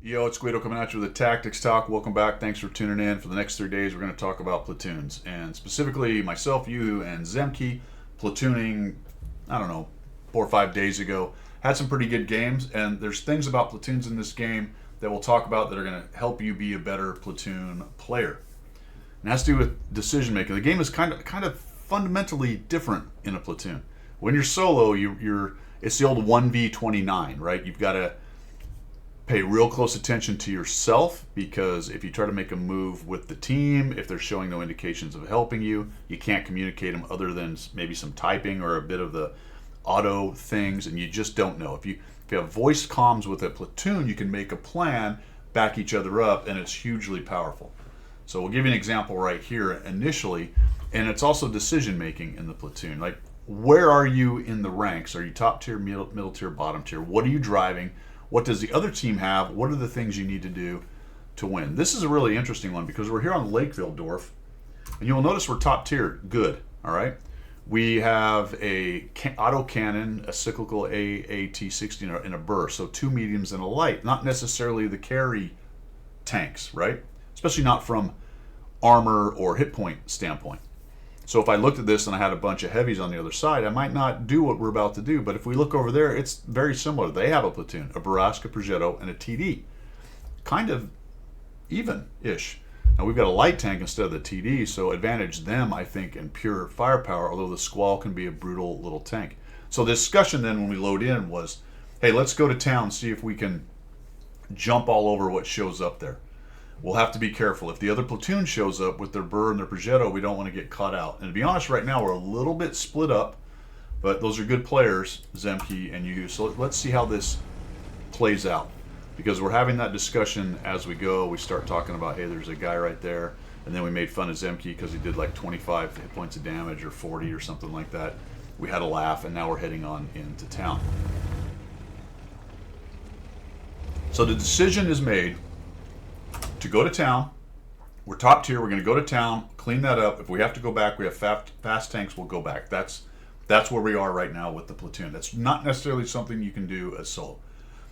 Yo, it's Guido coming at you with a Tactics Talk. Welcome back. Thanks for tuning in. For the next 3 days, we're going to talk about platoons. And specifically, myself, you, and Zemke platooning, I don't know, 4 or 5 days ago. Had some pretty good games, and there's things about platoons in this game that we'll talk about that are going to help you be a better platoon player. And it has to do with decision making. The game is kind of fundamentally different in a platoon. When you're solo, it's the old 1v29, right? You've got to pay real close attention to yourself, because if you try to make a move with the team, if they're showing no indications of helping you, you can't communicate them other than maybe some typing or a bit of the auto things, and you just don't know. If you have voice comms with a platoon, you can make a plan, back each other up, and it's hugely powerful. So we'll give you an example right here initially, and it's also decision making in the platoon. Like, where are you in the ranks? Are you top tier, middle tier, bottom tier? What are you driving? What does the other team have? What are the things you need to do to win? This is a really interesting one because we're here on Lakeville Dorf, and you'll notice we're top tier good, all right? We have a auto cannon, a cyclical AAT-60 in a burst, so two mediums and a light, not necessarily the carry tanks, right? Especially not from armor or hit point standpoint. So if I looked at this and I had a bunch of heavies on the other side, I might not do what we're about to do. But if we look over there, it's very similar. They have a platoon, a Baraska, Progetto, and a TD. Kind of even-ish. Now we've got a light tank instead of the TD, so advantage them, I think, in pure firepower, although the Squall can be a brutal little tank. So the discussion then when we load in was, hey, let's go to town, see if we can jump all over what shows up there. We'll have to be careful. If the other platoon shows up with their Burr and their Progetto, we don't want to get caught out. And to be honest, right now we're a little bit split up, but those are good players, Zemke and you. So let's see how this plays out, because we're having that discussion as we go. We start talking about, hey, there's a guy right there, and then we made fun of Zemke because he did like 25 hit points of damage or 40 or something like that. We had a laugh, and now we're heading on into town. So the decision is made to go to town. We're top tier. We're going to go to town, clean that up. If we have to go back, we have fast tanks, we'll go back. That's where we are right now with the platoon. That's not necessarily something you can do as solo.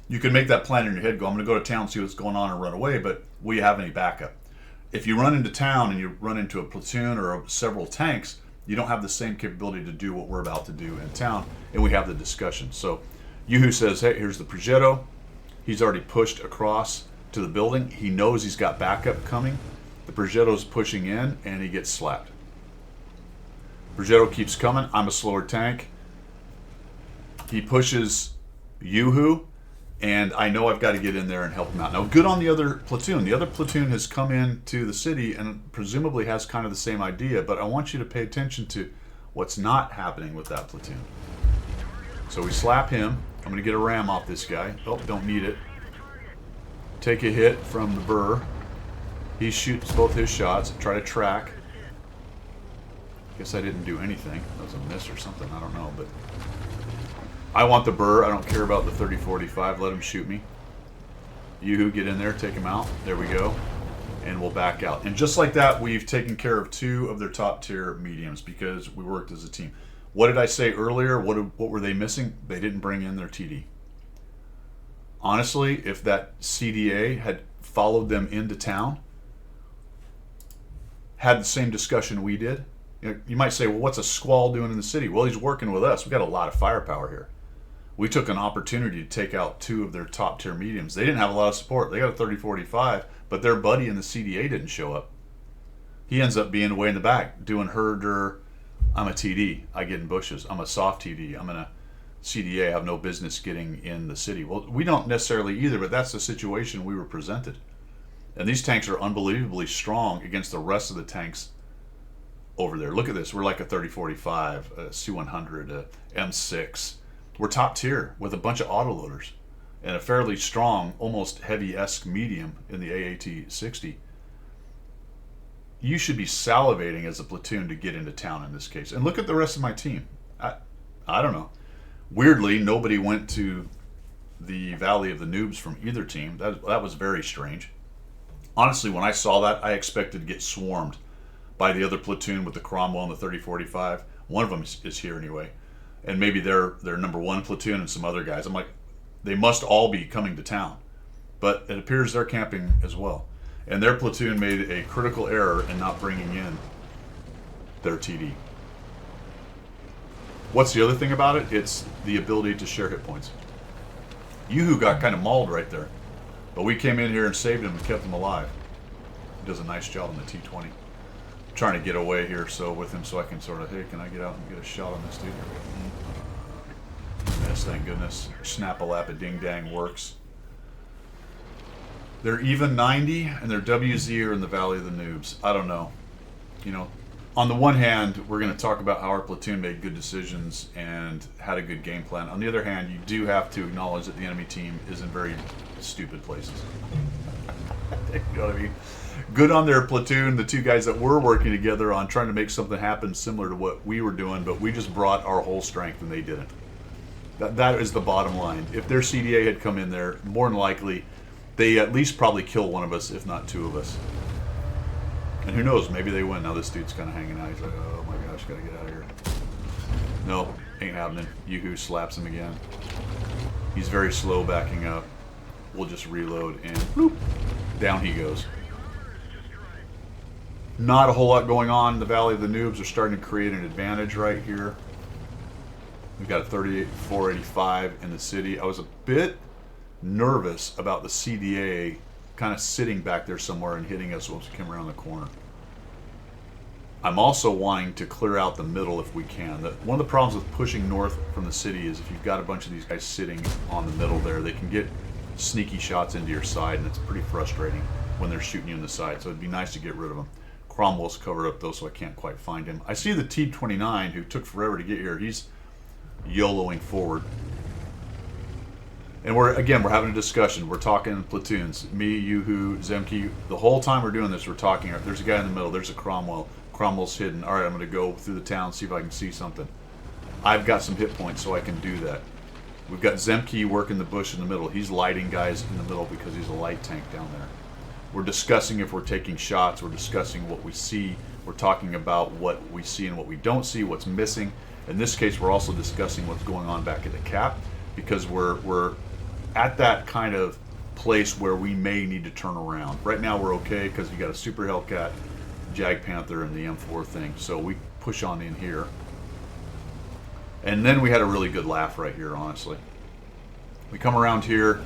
You can make that plan in your head, go, I'm going to go to town, see what's going on, and run away, but will you have any backup? If you run into town and you run into a platoon or several tanks, you don't have the same capability to do what we're about to do in town, and we have the discussion. So Yuhu says, hey, here's the Progetto. He's already pushed across to the building. He knows he's got backup coming. The Progetto's pushing in, and he gets slapped. Progetto keeps coming. I'm a slower tank. He pushes Yuhu, and I know I've got to get in there and help him out. Now, good on the other platoon. The other platoon has come into the city and presumably has kind of the same idea, but I want you to pay attention to what's not happening with that platoon. So we slap him. I'm going to get a ram off this guy. Oh, don't need it. Take a hit from the Burr. He shoots both his shots. Try to track. Guess I didn't do anything. That was a miss or something. I don't know. But I want the Burr. I don't care about the 30-45. Let him shoot me. Yuhu, get in there. Take him out. There we go. And we'll back out. And just like that, we've taken care of two of their top tier mediums because we worked as a team. What did I say earlier? What were they missing? They didn't bring in their TD. Honestly, if that CDA had followed them into town, had the same discussion we did, you might say, well, what's a Squall doing in the city? Well, he's working with us. We've got a lot of firepower here. We took an opportunity to take out two of their top tier mediums. They didn't have a lot of support. They got a 30-45, but their buddy in the CDA didn't show up. He ends up being way in the back, doing herder. I'm a TD. I get in bushes. I'm a soft TD. I'm in a CDA, have no business getting in the city. Well, we don't necessarily either, but that's the situation we were presented. And these tanks are unbelievably strong against the rest of the tanks over there. Look at this. We're like a 30-45, a C-100, a M6. We're top tier with a bunch of autoloaders and a fairly strong, almost heavy-esque medium in the AAT-60. You should be salivating as a platoon to get into town in this case. And look at the rest of my team. I don't know. Weirdly, nobody went to the Valley of the Noobs from either team. That was very strange. Honestly, when I saw that, I expected to get swarmed by the other platoon with the Cromwell and the 30-45. One of them is here anyway. And maybe they're number one platoon and some other guys. I'm like, they must all be coming to town. But it appears they're camping as well. And their platoon made a critical error in not bringing in their TD. What's the other thing about it? It's the ability to share hit points. Yoo-hoo got kind of mauled right there. But we came in here and saved him and kept him alive. He does a nice job on the T-20. I'm trying to get away here with him so I can sort of, hey, can I get out and get a shot on this dude? Yes, thank goodness. Snap-a-lap-a-ding-dang works. They're even 90, and their WZ are in the Valley of the Noobs. I don't know. You know, on the one hand, we're going to talk about how our platoon made good decisions and had a good game plan. On the other hand, you do have to acknowledge that the enemy team is in very stupid places. You know what I mean? Good on their platoon, the two guys that were working together on trying to make something happen similar to what we were doing, but we just brought our whole strength and they didn't. That is the bottom line. If their CDA had come in there, more than likely, they at least probably kill one of us, if not two of us. And who knows, maybe they win. Now this dude's kind of hanging out. He's like, oh my gosh, gotta get out of here. No, ain't happening. Yoo-hoo slaps him again. He's very slow backing up. We'll just reload and bloop, down he goes. Not a whole lot going on. The Valley of the Noobs are starting to create an advantage right here. We've got a 38-485 in the city. I was a bit nervous about the CDA kind of sitting back there somewhere and hitting us once we come around the corner. I'm also wanting to clear out the middle if we can. One of the problems with pushing north from the city is if you've got a bunch of these guys sitting on the middle there, they can get sneaky shots into your side, and it's pretty frustrating when they're shooting you in the side. So it'd be nice to get rid of them. Cromwell's covered up though, so I can't quite find him. I see the T-29 who took forever to get here. He's YOLOing forward. And we're having a discussion. We're talking platoons. Me, Yoo-hoo, Zemke. The whole time we're doing this, we're talking. There's a guy in the middle. There's a Cromwell. Cromwell's hidden. All right, I'm going to go through the town, see if I can see something. I've got some hit points, so I can do that. We've got Zemke working the bush in the middle. He's lighting guys in the middle because he's a light tank down there. We're discussing if we're taking shots. We're discussing what we see. We're talking about what we see and what we don't see, what's missing. In this case, we're also discussing what's going on back at the cap because we're at that kind of place where we may need to turn around. Right now we're okay because you got a Super Hellcat, Jag Panther, and the M4 thing. So we push on in here. And then we had a really good laugh right here, honestly. We come around here.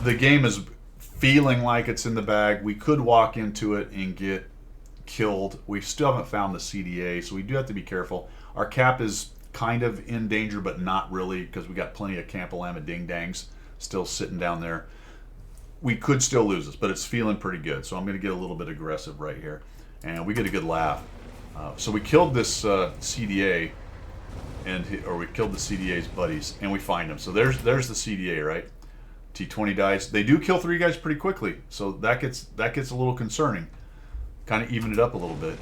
The game is feeling like it's in the bag. We could walk into it and get killed. We still haven't found the CDA, so we do have to be careful. Our cap is kind of in danger, but not really, because we got plenty of Camp-A-Llama ding-dangs still sitting down there. We could still lose this, but it's feeling pretty good, so I'm going to get a little bit aggressive right here. And we get a good laugh. So we killed this CDA, or we killed the CDA's buddies, and we find them. So there's the CDA, right? T-20 dies. They do kill 3 guys pretty quickly, so that gets a little concerning. Kind of even it up a little bit.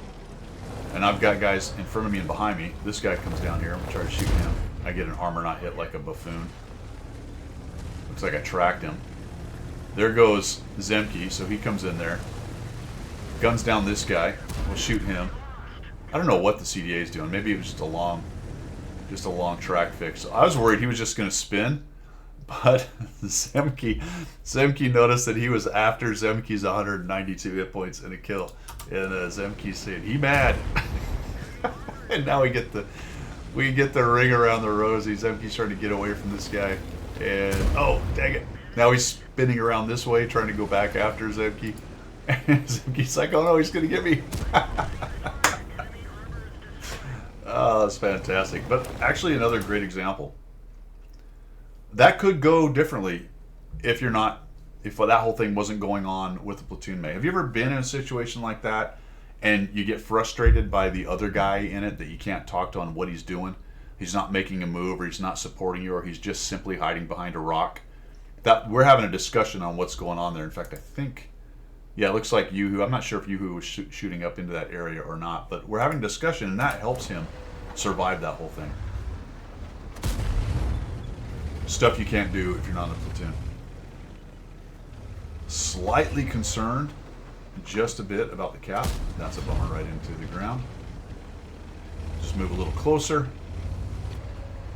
And I've got guys in front of me and behind me. This guy comes down here. I'm going to try to shoot him. I get an armor not hit like a buffoon. Looks like I tracked him. There goes Zemke, so he comes in there. Guns down this guy. We'll shoot him. I don't know what the CDA is doing. Maybe it was just a long track fix. So I was worried he was just going to spin. But Zemke noticed that he was after Zemke's 192 hit points and a kill. And Zemke's saying, he mad. And now we get the ring around the rosy. Zemke's trying to get away from this guy. And, oh, dang it. Now he's spinning around this way, trying to go back after Zemke. And Zemke's like, oh no, he's going to get me. Oh, that's fantastic. But actually another great example. That could go differently if that whole thing wasn't going on with the platoon mate. Have you ever been in a situation like that and you get frustrated by the other guy in it that you can't talk to on what he's doing? He's not making a move, or he's not supporting you, or he's just simply hiding behind a rock. That we're having a discussion on what's going on there. In fact, I think, yeah, it looks like Yoo-hoo. I'm not sure if Yoo-hoo was shooting up into that area or not, but we're having a discussion, and that helps him survive that whole thing. Stuff you can't do if you're not in a platoon. Slightly concerned, just a bit, about the cap. That's a bummer right into the ground. Just move a little closer.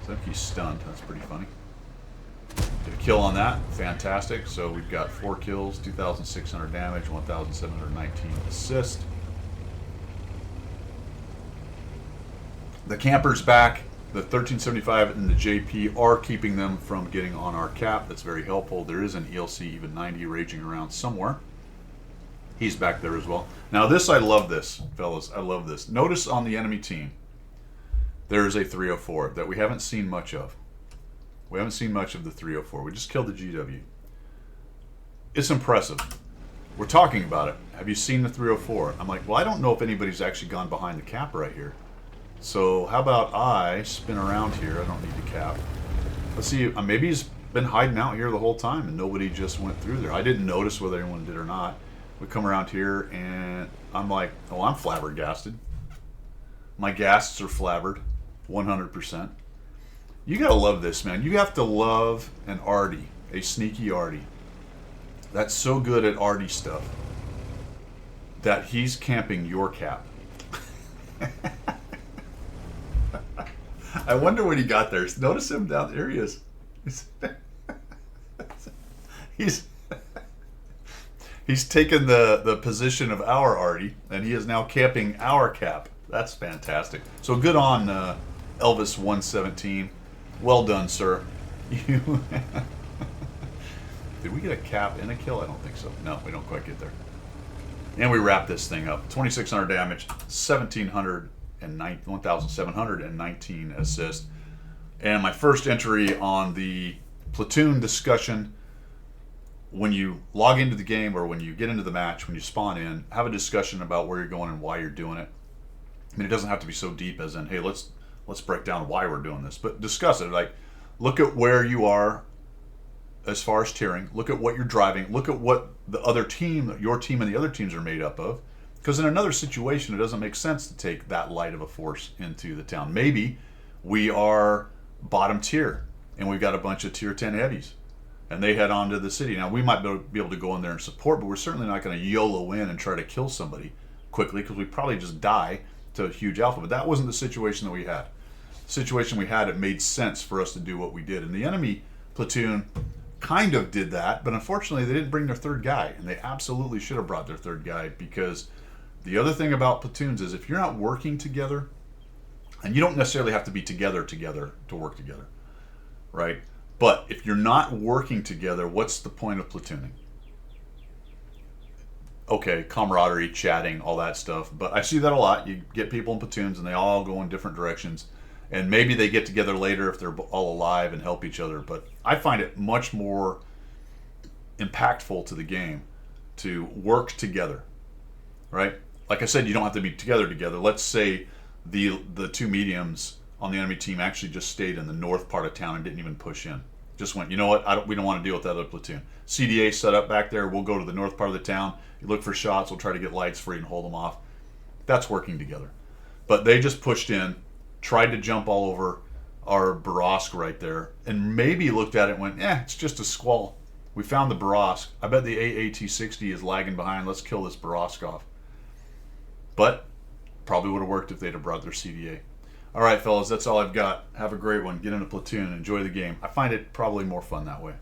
Zemke's stunned. That's pretty funny. Get a kill on that. Fantastic. So we've got 4 kills, 2,600 damage, 1,719 assist. The camper's back. The 1375 and the JP are keeping them from getting on our cap. That's very helpful. There is an ELC even 90 raging around somewhere. He's back there as well. Now this, I love this, fellas. I love this. Notice on the enemy team, there is a 304 that we haven't seen much of. We haven't seen much of the 304. We just killed the GW. It's impressive. We're talking about it. Have you seen the 304? I'm like, well, I don't know if anybody's actually gone behind the cap right here. So how about I spin around here? I don't need the cap. Let's see. Maybe he's been hiding out here the whole time and nobody just went through there. I didn't notice whether anyone did or not. We come around here and I'm like, oh, I'm flabbergasted. My ghasts are flabbered, 100%. You gotta love this, man. You have to love an arty, a sneaky arty. That's so good at arty stuff that he's camping your cap. I wonder when he got there. Notice him down there. He is. He's taken the position of our arty, and he is now camping our cap. That's fantastic. So good on Elvis 117. Well done, sir. Did we get a cap and a kill? I don't think so. No, we don't quite get there. And we wrap this thing up. 2,600 damage, 1,719 assist. And my first entry on the platoon discussion: when you log into the game or when you get into the match, when you spawn in, have a discussion about where you're going and why you're doing it. I mean, it doesn't have to be so deep as in, hey, let's break down why we're doing this, but discuss it. Like, look at where you are as far as tiering. Look at what you're driving. Look at what the other team, your team and the other teams are made up of. Because in another situation, it doesn't make sense to take that light of a force into the town. Maybe we are bottom tier and we've got a bunch of tier 10 heavies and they head on to the city. Now, we might be able to go in there and support, but we're certainly not going to YOLO in and try to kill somebody quickly, because we probably just die to a huge alpha. But that wasn't the situation that we had. The situation we had, it made sense for us to do what we did. And the enemy platoon kind of did that, but unfortunately they didn't bring their third guy, and they absolutely should have brought their third guy, because the other thing about platoons is if you're not working together, and you don't necessarily have to be together to work together, right? But if you're not working together, what's the point of platooning? Okay, camaraderie, chatting, all that stuff, but I see that a lot. You get people in platoons and they all go in different directions, and maybe they get together later if they're all alive and help each other. But I find it much more impactful to the game to work together, right? Like I said, you don't have to be together. Let's say the two mediums on the enemy team actually just stayed in the north part of town and didn't even push in. Just went, you know what, we don't want to deal with that other platoon. CDA set up back there, we'll go to the north part of the town, you look for shots, we'll try to get lights free and hold them off. That's working together. But they just pushed in, tried to jump all over our Barask right there, and maybe looked at it and went, it's just a squall. We found the Barask. I bet the AAT-60 is lagging behind. Let's kill this Barask off. But probably would have worked if they'd have brought their CDA. All right, fellas, that's all I've got. Have a great one. Get in a platoon and enjoy the game. I find it probably more fun that way.